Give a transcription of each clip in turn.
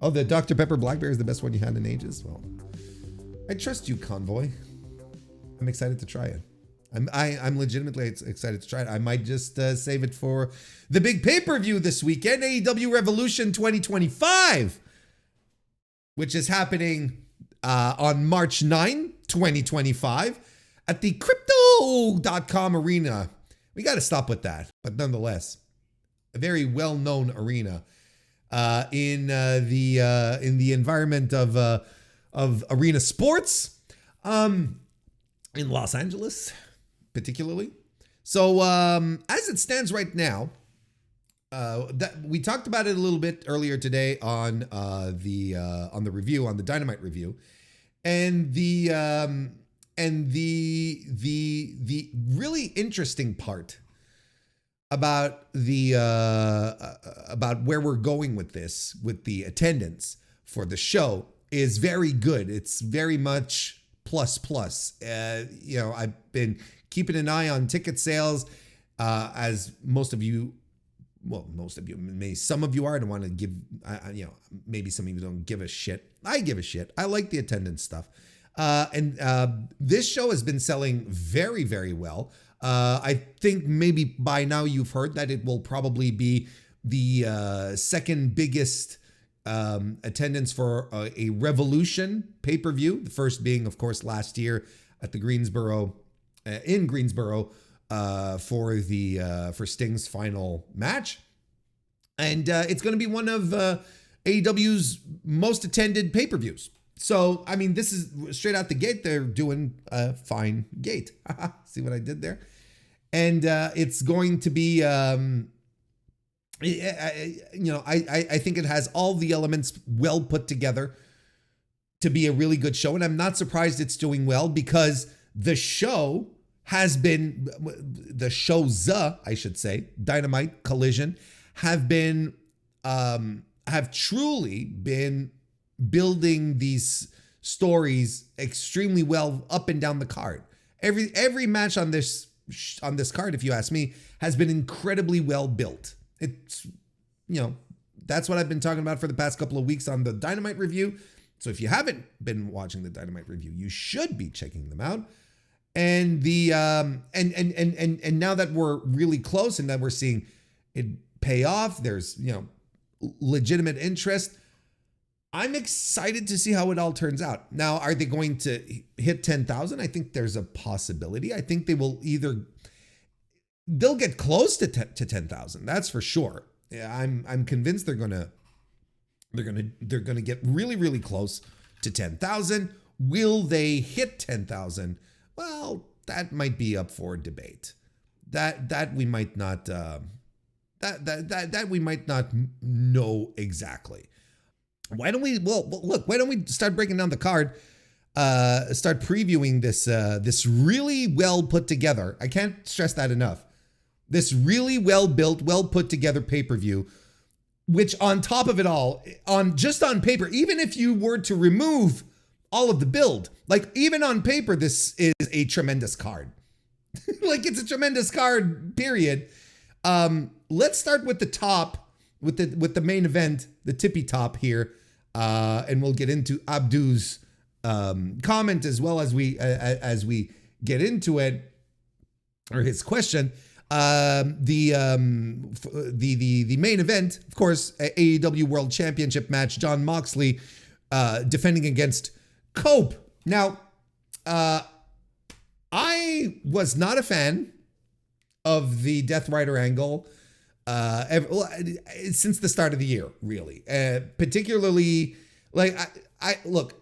Oh, the Dr. Pepper Blackberry is the best one you had in ages. Well, I trust you, Convoy. I'm excited to try it. I'm legitimately excited to try it. I might just save it for the big pay-per-view this weekend, AEW Revolution 2025, which is happening on March 9, 2025 at the Crypto.com arena. We got to stop with that, but nonetheless, a very well-known arena in the environment of arena sports in Los Angeles, particularly. So as it stands right now, that we talked about it a little bit earlier today on the review, on the Dynamite review, and the really interesting part about about where we're going with this, with the attendance for the show, is very good. It's very much plus. You know, I've been keeping an eye on ticket sales, as most of you, maybe some of you are. I don't want to give, you know, maybe some of you don't give a shit. I give a shit. I like the attendance stuff. And this show has been selling very, very well. I think maybe by now you've heard that it will probably be the second biggest attendance for a Revolution pay-per-view. The first being, of course, last year at the Greensboro, in Greensboro, for Sting's final match. And it's going to be one of AEW's most attended pay-per-views. So, I mean, this is straight out the gate. They're doing a fine gate. See what I did there? And it's going to be, you know, I think it has all the elements well put together to be a really good show. And I'm not surprised it's doing well, because the show has been, the shows, I should say, Dynamite, Collision, have been, have truly been building these stories extremely well up and down the card. Every match on this card, if you ask me, has been incredibly well built. It's, you know, that's what I've been talking about for the past couple of weeks on the Dynamite review. So if you haven't been watching the Dynamite review, you should be checking them out. And the and now that we're really close and that we're seeing it pay off, there's, you know, legitimate interest. I'm excited to see how it all turns out. Now, are they going to hit 10,000? I think there's a possibility. I think they will they'll get close to 10,000. That's for sure. Yeah, I'm convinced they're gonna get really, really close to 10,000. Will they hit 10,000? Well, that might be up for debate. That we might not that we might not know exactly. Why don't we start breaking down the card, start previewing this really well put together. I can't stress that enough. This really well built, well put together pay-per-view, which on top of it all, just on paper, even if you were to remove all of the build, like even on paper, this is a tremendous card. Like, it's a tremendous card, period. Let's start with the top, with the main event, the tippy top here. And we'll get into Abdu's comment as well as we get into it, or his question. The main event, of course, AEW World Championship match, Jon Moxley defending against Cope. Now, I was not a fan of the Death Rider angle since the start of the year, really. Particularly, like, I look,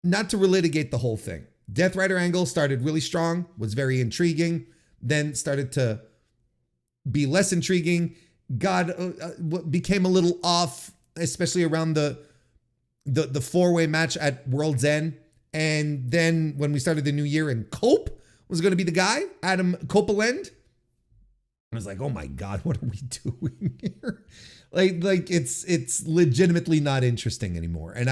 not to relitigate the whole thing. Death Rider angle started really strong, was very intriguing, then started to be less intriguing, became a little off, especially around the four-way match at World's End. And then when we started the new year and Cope was going to be the guy, Adam Copeland, I was like, oh my God, what are we doing here? Like it's legitimately not interesting anymore. And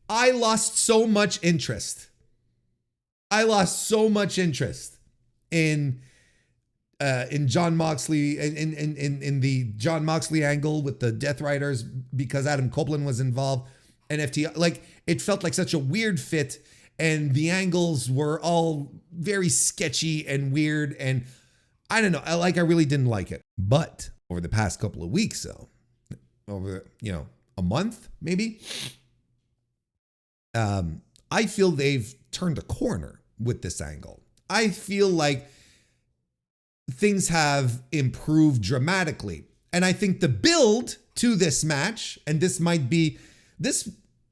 I lost so much interest. I lost so much interest in in John Moxley in the John Moxley angle with the Death Riders because Adam Copeland was involved and FTR. Like, it felt like such a weird fit, and the angles were all very sketchy and weird, and I don't know. I really didn't like it. But over the past couple of weeks, though, over a month maybe, I feel they've turned a corner with this angle. I feel like things have improved dramatically. And I think the build to this match, and this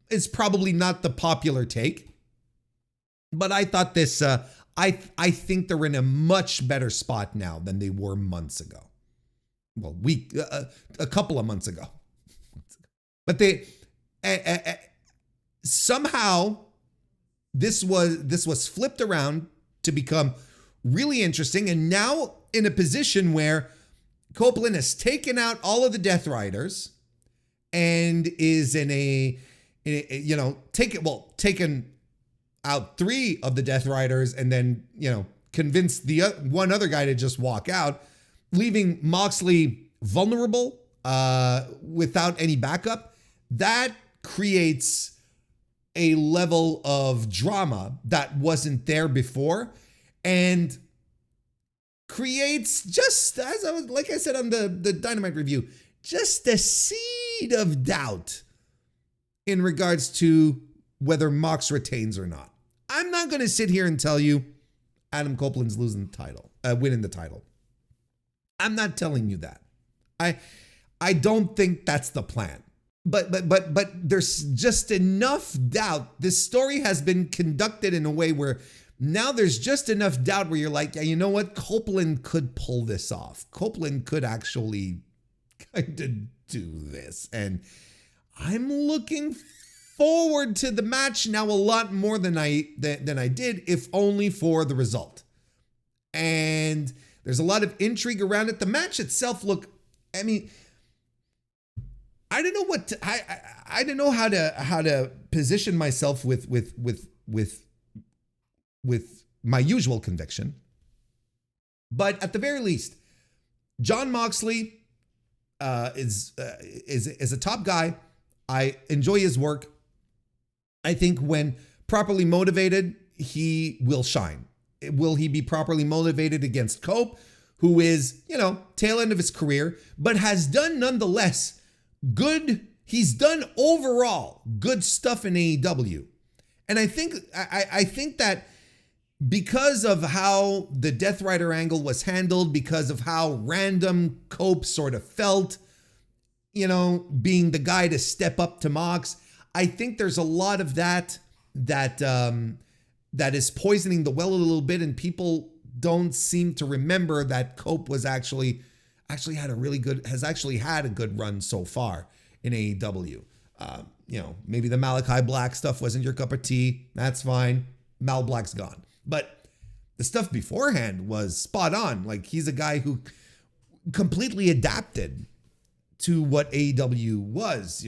is probably not the popular take, but I thought this, I think they're in a much better spot now than they were months ago. Well, a couple of months ago. But they, somehow this was flipped around to become really interesting, and now in a position where Copeland has taken out all of the Death Riders and is taken out 3 of the Death Riders and then, convinced the one other guy to just walk out, leaving Moxley vulnerable without any backup. That creates a level of drama that wasn't there before, and creates, just as like I said on the Dynamite review, just a seed of doubt in regards to whether Mox retains or not. I'm not going to sit here and tell you Adam Copeland's winning the title. I'm not telling you that. I don't think that's the plan. But there's just enough doubt. This story has been conducted in a way where now there's just enough doubt where you're like, yeah, you know what? Copeland could pull this off. Copeland could actually kind of do this. And I'm looking forward to the match now a lot more than I did, if only for the result. And there's a lot of intrigue around it. The match itself, I don't know what I don't know how to position myself with my usual conviction. But at the very least, John Moxley is a top guy. I enjoy his work. I think when properly motivated, he will shine. Will he be properly motivated against Cope, who is, tail end of his career, but has done nonetheless good. He's done overall good stuff in AEW. And I think that because of how the Death Rider angle was handled, because of how random Cope sort of felt, being the guy to step up to Mox, I think there's a lot of that is poisoning the well a little bit, and people don't seem to remember that Cope was actually had a good run so far in AEW. Maybe the Malachi Black stuff wasn't your cup of tea. That's fine. Mal Black's gone. But the stuff beforehand was spot on. Like, he's a guy who completely adapted to what AEW was,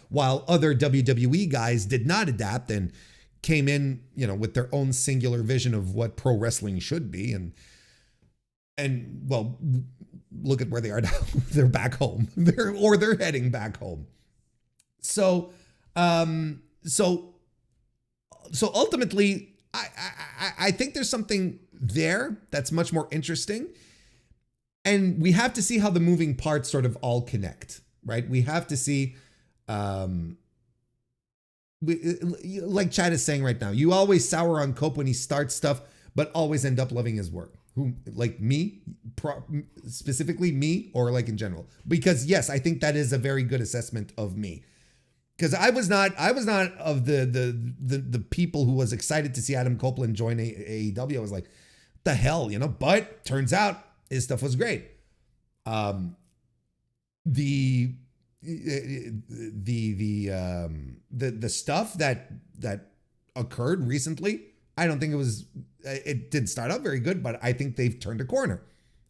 while other WWE guys did not adapt and came in, with their own singular vision of what pro wrestling should be. And well, look at where they are now. They're back home. They're heading back home. So ultimately, I think there's something there that's much more interesting. And we have to see how the moving parts sort of all connect, right? We have to see, like Chad is saying right now, you always sour on Cope when he starts stuff, but always end up loving his work. Who, like me, specifically me, or like in general? Because yes, I think that is a very good assessment of me. Because I was not of the people who was excited to see Adam Copeland join AEW. I was like, the hell, But turns out his stuff was great. The stuff that occurred recently, I don't think it didn't start out very good, but I think they've turned a corner.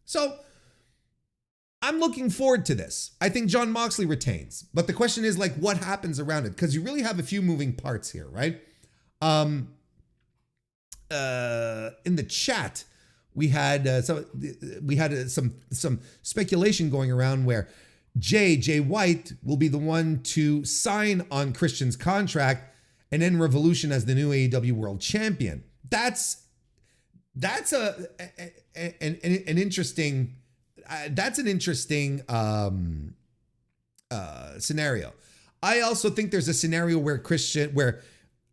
So I'm looking forward to this. I think John Moxley retains, but the question is, like, what happens around it? Because you really have a few moving parts here, right? In the chat, we had some speculation going around where Jay White will be the one to sign on Christian's contract and end Revolution as the new AEW World Champion. That's an interesting scenario. I also think there's a scenario where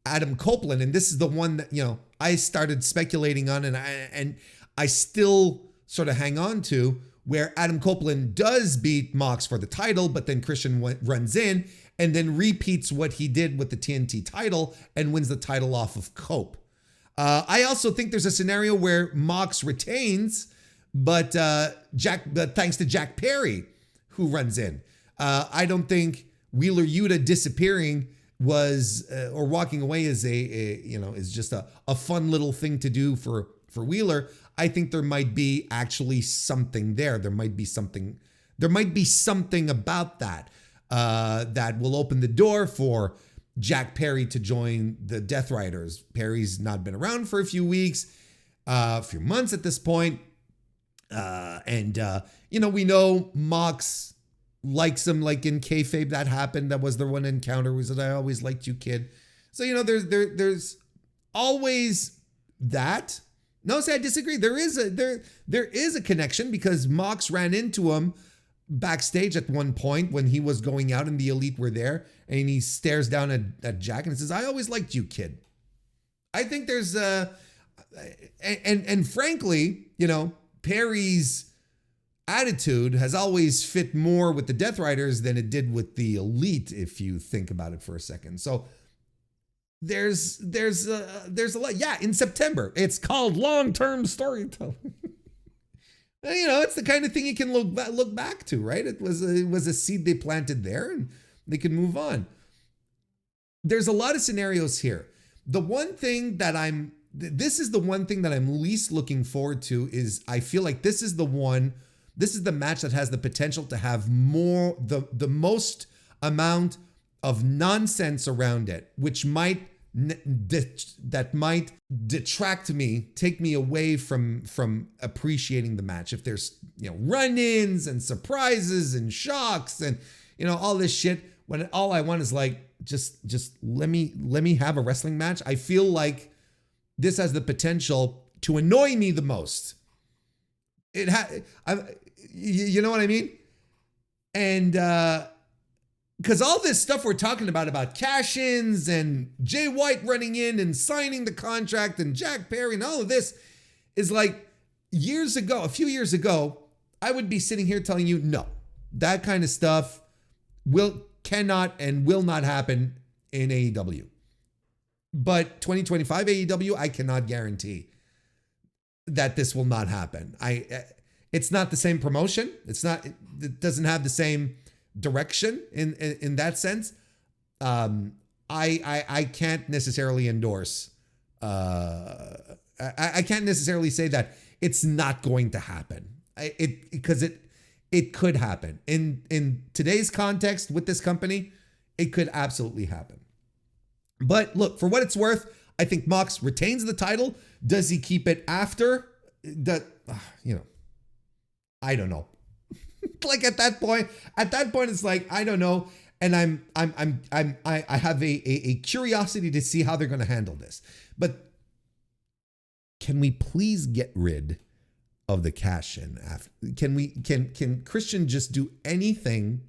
Adam Copeland, and this is the one that I started speculating on, and I still sort of hang on to, where Adam Copeland does beat Mox for the title, but then Christian runs in and then repeats what he did with the TNT title and wins the title off of Cope. I also think there's a scenario where Mox retains, but thanks to Jack Perry, who runs in. I don't think Wheeler Yuta disappearing was or walking away is is just a fun little thing to do for Wheeler. I think there might be actually something there. There might be something about that that will open the door for Jack Perry to join the Death Riders. Perry's not been around for a few weeks, a few months at this point. We know Mox likes him, like in kayfabe that happened. That was the one encounter was that I always liked you, kid. So, there's always that. No, I disagree. There is a connection because Mox ran into him backstage at one point when he was going out and the Elite were there, and he stares down at Jack and says, "I always liked you, kid." I think there's and frankly, Perry's attitude has always fit more with the Death Riders than it did with the Elite, if you think about it for a second. So there's a lot. Yeah, in September. It's called long-term storytelling. It's the kind of thing you can look back to, right? It was a seed they planted there, and they can move on. There's a lot of scenarios here. The one thing that this is the one thing that I'm least looking forward to is I feel like this is the match that has the potential to have the most amount of nonsense around it, which might take me away from appreciating the match. If there's run-ins and surprises and shocks and all this shit, when all I want is like just let me have a wrestling match. I feel like this has the potential to annoy me the most. You know what I mean? And because all this stuff we're talking about cash-ins and Jay White running in and signing the contract and Jack Perry and all of this is like a few years ago, I would be sitting here telling you, no, that kind of stuff cannot and will not happen in AEW. But 2025 AEW, I cannot guarantee that this will not happen. It's not the same promotion. It doesn't have the same direction in that sense. I can't necessarily endorse. I can't necessarily say that it's not going to happen. Because it could happen in today's context with this company. It could absolutely happen. But look, for what it's worth, I think Mox retains the title. Does he keep it after? I don't know. Like at that point, it's like, I don't know. And I have a curiosity to see how they're going to handle this. But can we please get rid of the cash in? Can Christian just do anything?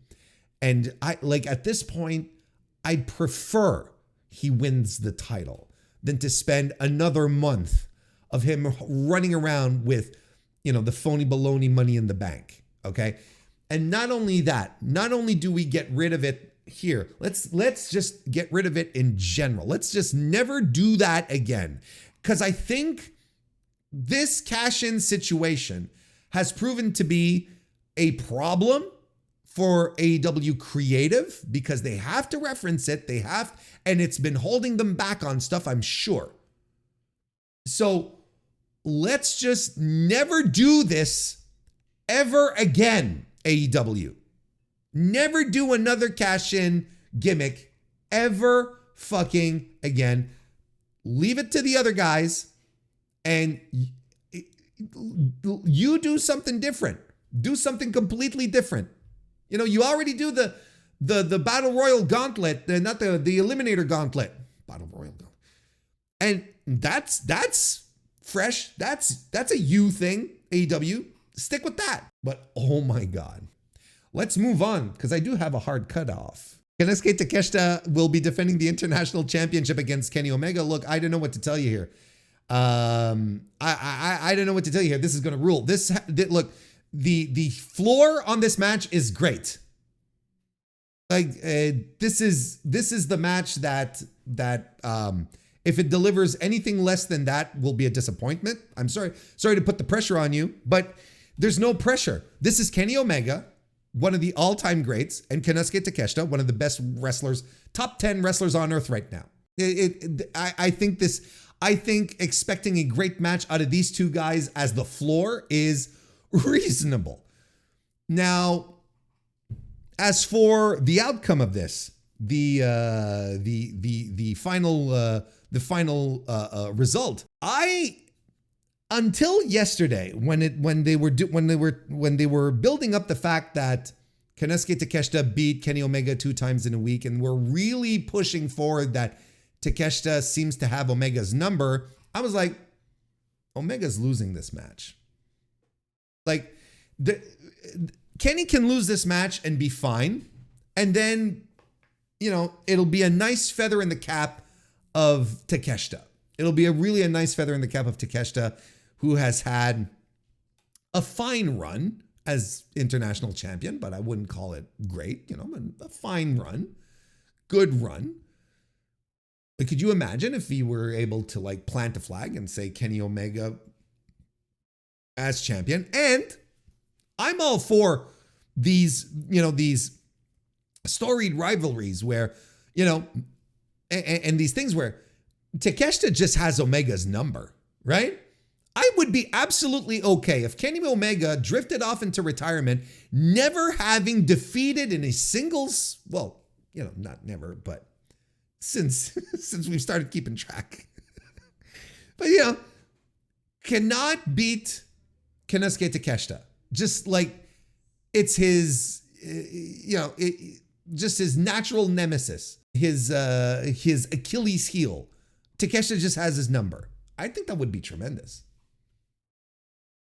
And at this point, I'd prefer he wins the title than to spend another month of him running around with, the phony baloney Money in the Bank. Okay. And not only that, not only do we get rid of it here, let's just get rid of it in general. Let's just never do that again. Because I think this cash-in situation has proven to be a problem for AEW Creative because they have to reference it. And it's been holding them back on stuff, I'm sure. So let's just never do this ever again, AEW. Never do another cash-in gimmick ever fucking again. Leave it to the other guys. And you do something different. Do something completely different. You know, you already do the Battle Royal Gauntlet, not the Eliminator Gauntlet. Battle Royal Gauntlet. And that's fresh. That's a you thing, AEW. Stick with that. But oh my God. Let's move on, because I do have a hard cutoff. Kensuke Takeshita will be defending the International Championship against Kenny Omega. Look, I don't know what to tell you here. I don't know what to tell you here. This is going to rule. Look, the floor on this match is great. Like this is the match that if it delivers anything less than that will be a disappointment. I'm sorry to put the pressure on you, but there's no pressure. This is Kenny Omega, one of the all-time greats, and Kensuke Takeshita, one of the best wrestlers, top 10 wrestlers on earth right now. I think expecting a great match out of these two guys as the floor is reasonable. Now, as for the outcome of this, the final result, until yesterday, when they were building up the fact that Kensuke Takeshita beat Kenny Omega 2 times in a week, and we're really pushing forward that Takeshita seems to have Omega's number, I was like, Omega's losing this match. Like, Kenny can lose this match and be fine, and then, you know, it'll be a nice feather in the cap of Takeshita. It'll be a nice feather in the cap of Takeshita, who has had a fine run as international champion, but I wouldn't call it great, you know, a fine run, good run. But could you imagine if he were able to like plant a flag and say Kenny Omega as champion? And I'm all for these, you know, these storied rivalries where, you know, and these things where Takeshita just has Omega's number, right? I would be absolutely okay if Kenny Omega drifted off into retirement, never having defeated in a singles, well, you know, not never, but since we've started keeping track. But, you know, cannot beat Kensuke Takeshita. Just like it's his, you know, just his natural nemesis, his Achilles heel. Takeshita just has his number. I think that would be tremendous.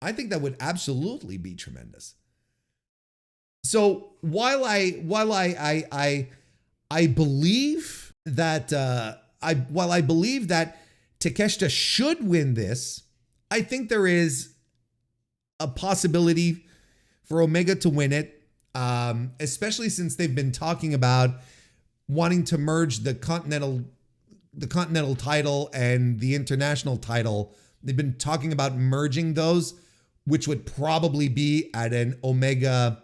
I think that would absolutely be tremendous. So while I believe that while I believe that Takeshita should win this, I think there is a possibility for Omega to win it, especially since they've been talking about wanting to merge the Continental title and the International title. They've been talking about merging those, which would probably be at an Omega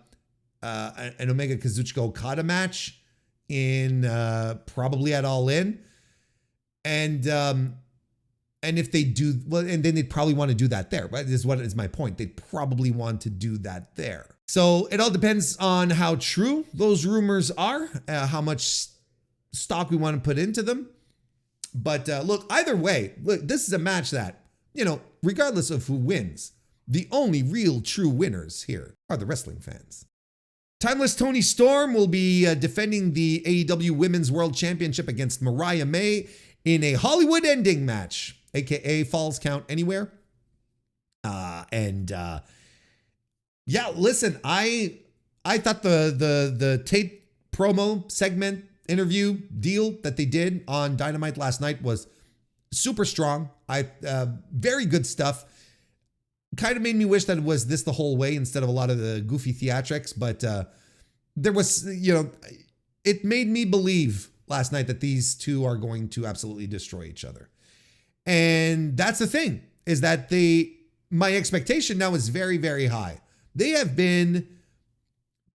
Kazuchika Okada match in probably at All In. And if they do, well, and then they'd probably want to do that there. Right? This is what is my point. They'd probably want to do that there. So it all depends on how true those rumors are, how much stock we want to put into them. But look, either way, look, this is a match that, you know, regardless of who wins, the only real true winners here are the wrestling fans. Timeless Toni Storm will be defending the AEW Women's World Championship against Mariah May in a Hollywood ending match, aka Falls Count Anywhere. Yeah, listen, I thought the tape promo segment interview deal that they did on Dynamite last night was super strong. Very good stuff. Kind of made me wish that it was this the whole way instead of a lot of the goofy theatrics, but there was, you know, it made me believe last night that these two are going to absolutely destroy each other. And that's the thing, is that my expectation now is very, very high. They have been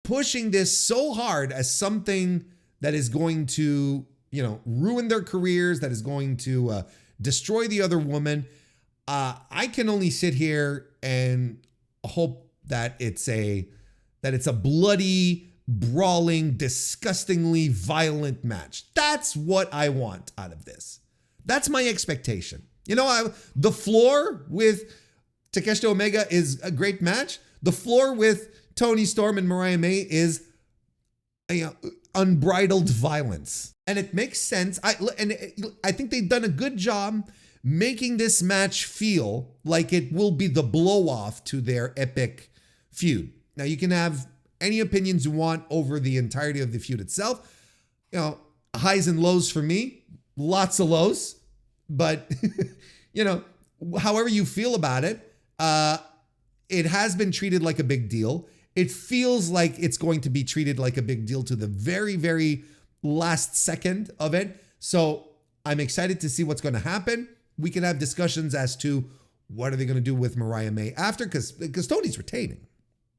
pushing this so hard as something that is going to, you know, ruin their careers, that is going to destroy the other woman. I can only sit here and hope that it's a bloody, brawling, disgustingly violent match. That's what I want out of this. That's my expectation. You know, the floor with Takeshita Omega is a great match. The floor with Toni Storm and Mariah May is unbridled violence. And it makes sense. I think they've done a good job making this match feel like it will be the blow-off to their epic feud. Now, you can have any opinions you want over the entirety of the feud itself. Highs and lows for me. Lots of lows. But, however you feel about it, it has been treated like a big deal. It feels like it's going to be treated like a big deal to the very, very last second of it. So I'm excited to see what's going to happen. We can have discussions as to what are they going to do with Mariah May after, because Tony's retaining.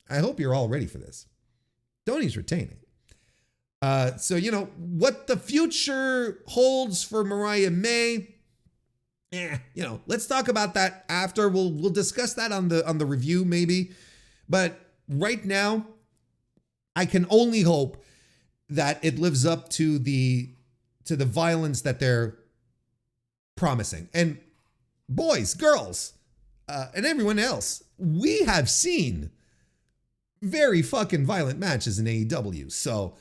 I hope you're all ready for this. Tony's retaining. So, what the future holds for Mariah May, let's talk about that after. We'll discuss that on the review maybe. But right now, I can only hope that it lives up to the violence that they're promising. And boys, girls, and everyone else, we have seen very fucking violent matches in AEW. So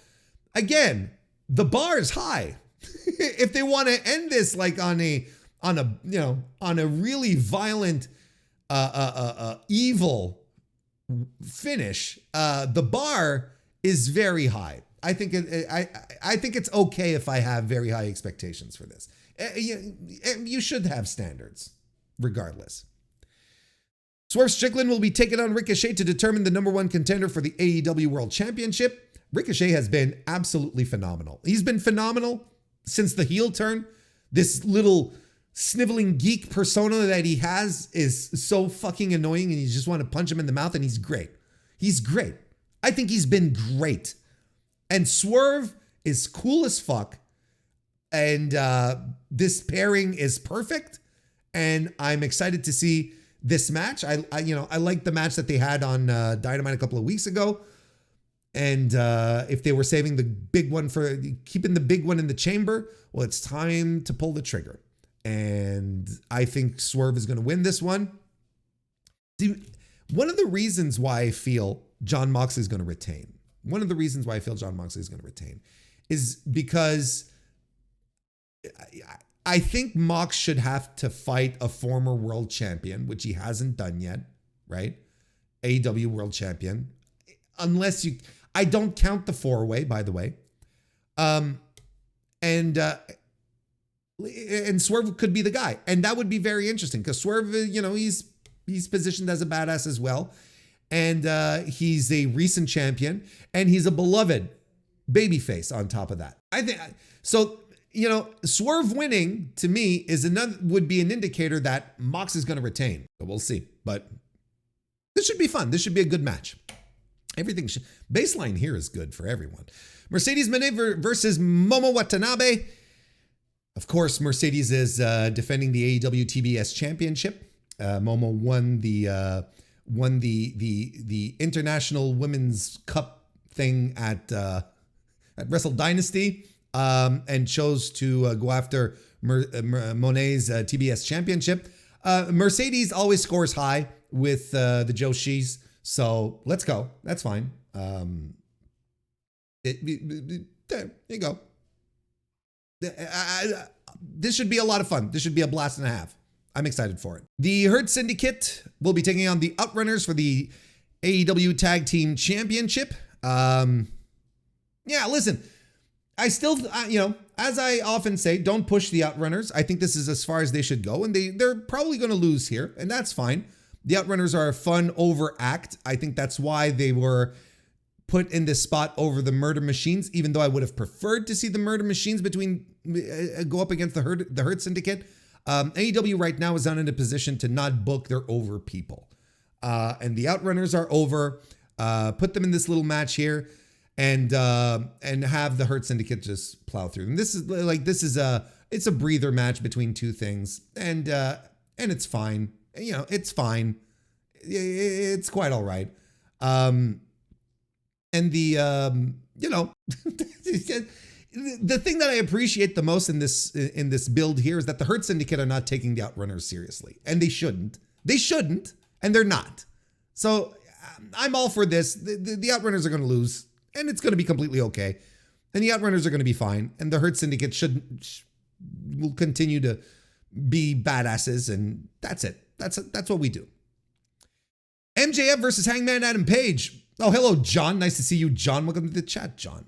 again, the bar is high. If they want to end this like on a really violent, evil finish, the bar is very high. I think it's okay if I have very high expectations for this. You should have standards, regardless. Swerve Strickland will be taking on Ricochet to determine the number one contender for the AEW World Championship. Ricochet has been absolutely phenomenal. He's been phenomenal since the heel turn. This little sniveling geek persona that he has is so fucking annoying, and you just want to punch him in the mouth, and he's great. He's great. I think he's been great. And Swerve is cool as fuck. And this pairing is perfect. And I'm excited to see this match. I like the match that they had on Dynamite a couple of weeks ago. And if they were saving the big one for keeping the big one in the chamber, well, it's time to pull the trigger. And I think Swerve is going to win this one. One of the reasons why I feel Jon Moxley is going to retain, is because I think Mox should have to fight a former world champion, which he hasn't done yet, right? AEW world champion. I don't count the 4-way, by the way. And Swerve could be the guy. And that would be very interesting because Swerve, he's positioned as a badass as well. And he's a recent champion, and he's a beloved babyface on top of that. I think so. Swerve winning to me would be an indicator that Mox is going to retain. So we'll see. But this should be fun. This should be a good match. Baseline here is good for everyone. Mercedes Moné versus Momo Watanabe. Of course, Mercedes is defending the AEW TBS Championship. Momo won the International Women's Cup thing at Wrestle Dynasty, and chose to go after Moné's TBS Championship. Mercedes always scores high with the Joshis, so let's go. That's fine. There you go. This should be a lot of fun. This should be a blast and a half. I'm excited for it. The Hurt Syndicate will be taking on the Outrunners for the AEW Tag Team Championship. Listen, I still, as I often say, don't push the Outrunners. I think this is as far as they should go, and they're probably going to lose here, and that's fine. The Outrunners are a fun overact. I think that's why they were put in this spot over the Murder Machines, even though I would have preferred to see the Murder Machines go up against the Hurt Syndicate. AEW right now is not in a position to not book their over people. And the Outrunners are over. Put them in this little match here and have the Hurt Syndicate just plow through. And it's a breather match between two things. And it's fine. It's fine. It's quite all right. And the the thing that I appreciate the most in this build here is that the Hurt Syndicate are not taking the Outrunners seriously, and they shouldn't. They shouldn't. and they're not. So I'm all for this. The Outrunners are going to lose, and it's going to be completely okay. And the Outrunners are going to be fine, and the Hurt Syndicate will continue to be badasses, and that's it. That's what we do. MJF versus Hangman Adam Page. Oh, hello, John. Nice to see you, John. Welcome to the chat, John.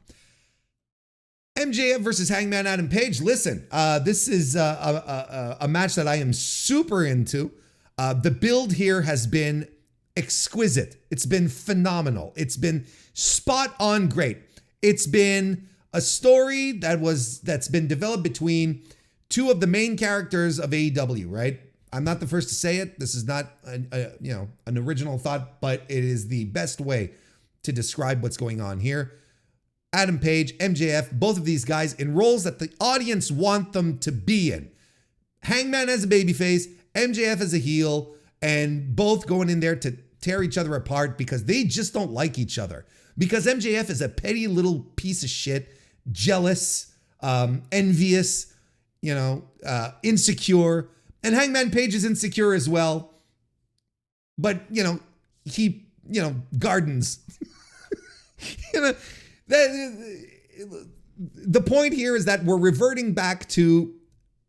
MJF versus Hangman Adam Page. Listen, this is a match that I am super into. The build here has been exquisite. It's been phenomenal. It's been spot on great. It's been a story that's been developed between two of the main characters of AEW, right? I'm not the first to say it. This is not an original thought, but it is the best way to describe what's going on here. Adam Page, MJF, both of these guys in roles that the audience want them to be in. Hangman as a babyface, MJF as a heel, and both going in there to tear each other apart because they just don't like each other. Because MJF is a petty little piece of shit, jealous, envious, insecure. And Hangman Page is insecure as well. But, he, gardens. The point here is that we're reverting back to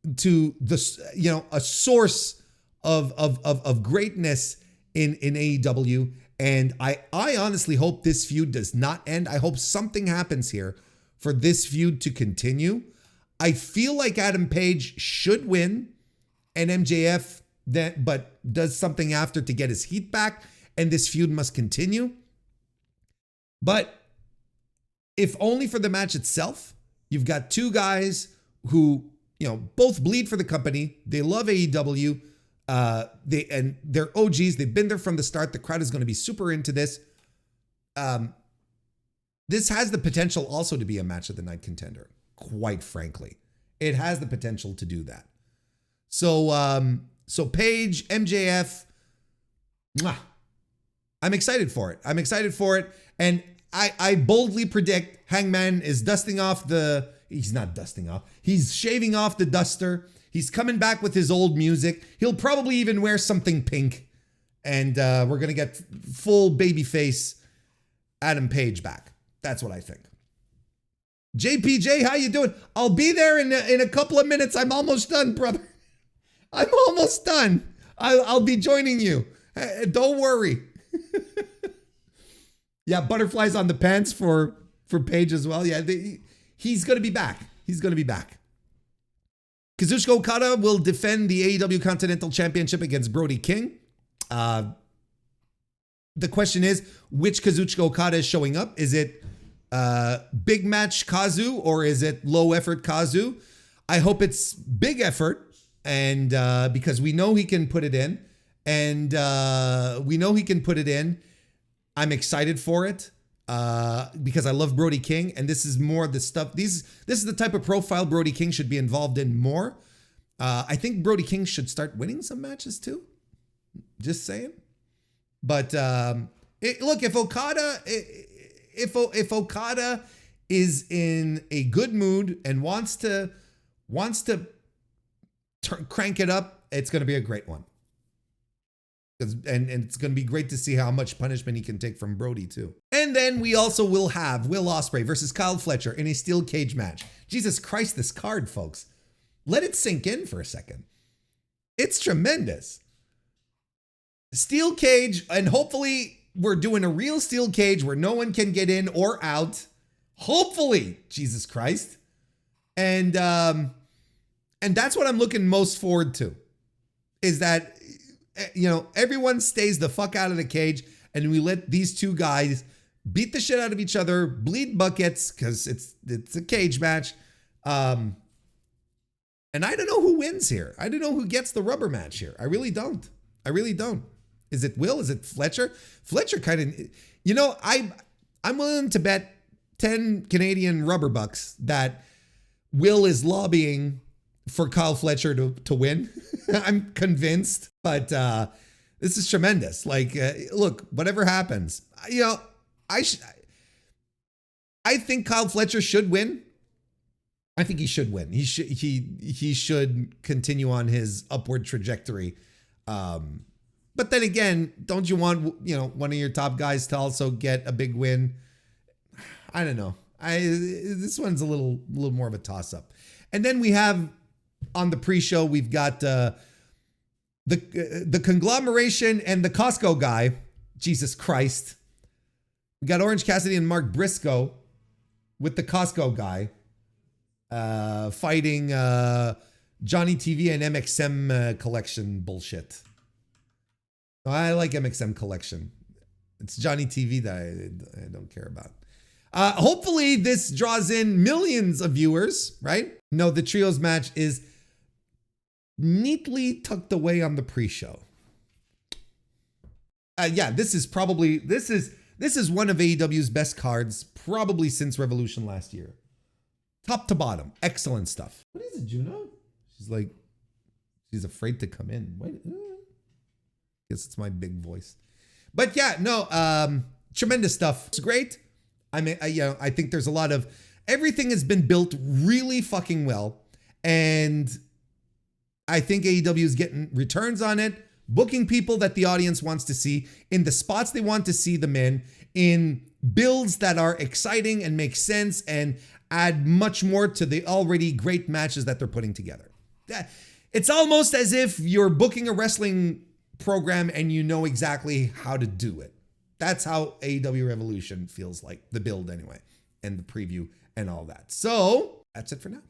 the, a source of greatness in AEW. And I honestly hope this feud does not end. I hope something happens here for this feud to continue. I feel like Adam Page should win and MJF but does something after to get his heat back, and this feud must continue. But if only for the match itself. You've got two guys who, both bleed for the company. They love AEW. They're OGs. They've been there from the start. The crowd is going to be super into this. This has the potential also to be a match of the night contender. Quite frankly, it has the potential to do that. So Page, MJF, I'm excited for it. And I boldly predict Hangman is he's shaving off the duster. He's coming back with his old music. He'll probably even wear something pink. And we're going to get full babyface Adam Page back. That's what I think. JPJ, how you doing? I'll be there in a couple of minutes. I'm almost done, brother. I'm almost done. I'll be joining you. Don't worry. Yeah, butterflies on the pants for Page as well. Yeah, he's going to be back. Kazuchika Okada will defend the AEW Continental Championship against Brody King. The question is, which Kazuchika Okada is showing up? Is it big match Kazu or is it low effort Kazu? I hope it's big effort, and because we know he can put it in, I'm excited for it because I love Brody King, and this is more the stuff. This is the type of profile Brody King should be involved in more. I think Brody King should start winning some matches too. Just saying. But look, if Okada is in a good mood and wants to crank it up, it's going to be a great one. And it's going to be great to see how much punishment he can take from Brody too. And then we also will have Will Ospreay versus Kyle Fletcher in a steel cage match. Jesus Christ, this card, folks. Let it sink in for a second. It's tremendous. Steel cage, and hopefully we're doing a real steel cage where no one can get in or out. Hopefully, Jesus Christ. And that's what I'm looking most forward to, is that, everyone stays the fuck out of the cage and we let these two guys beat the shit out of each other, bleed buckets, because it's a cage match. And I don't know who wins here. I don't know who gets the rubber match here. I really don't. Is it Will? Is it Fletcher? Fletcher kind of, I'm willing to bet 10 Canadian rubber bucks that Will is lobbying for Kyle Fletcher to win. I'm convinced, but this is tremendous. Like, look, whatever happens, I think Kyle Fletcher should win. I think he should win. He should continue on his upward trajectory. But then again, don't you want, one of your top guys to also get a big win? I don't know. This one's a little more of a toss up. And then we have on the pre-show, we've got the conglomeration and the Costco guy. Jesus Christ. We got Orange Cassidy and Mark Briscoe with the Costco guy fighting Johnny TV and MXM collection bullshit. I like MXM collection. It's Johnny TV that I don't care about. Hopefully this draws in millions of viewers, right? No, the trios match is neatly tucked away on the pre-show. Yeah, this is one of AEW's best cards, probably since Revolution last year. Top to bottom, excellent stuff. What is it, Juno? She's afraid to come in. Wait, guess it's my big voice. But yeah, no, tremendous stuff. It's great. I mean, I think there's a lot of, everything has been built really fucking well. And I think AEW is getting returns on it, booking people that the audience wants to see in the spots they want to see them in builds that are exciting and make sense and add much more to the already great matches that they're putting together. It's almost as if you're booking a wrestling program and you know exactly how to do it. That's how AEW Revolution feels like, the build anyway, and the preview and all that. So that's it for now.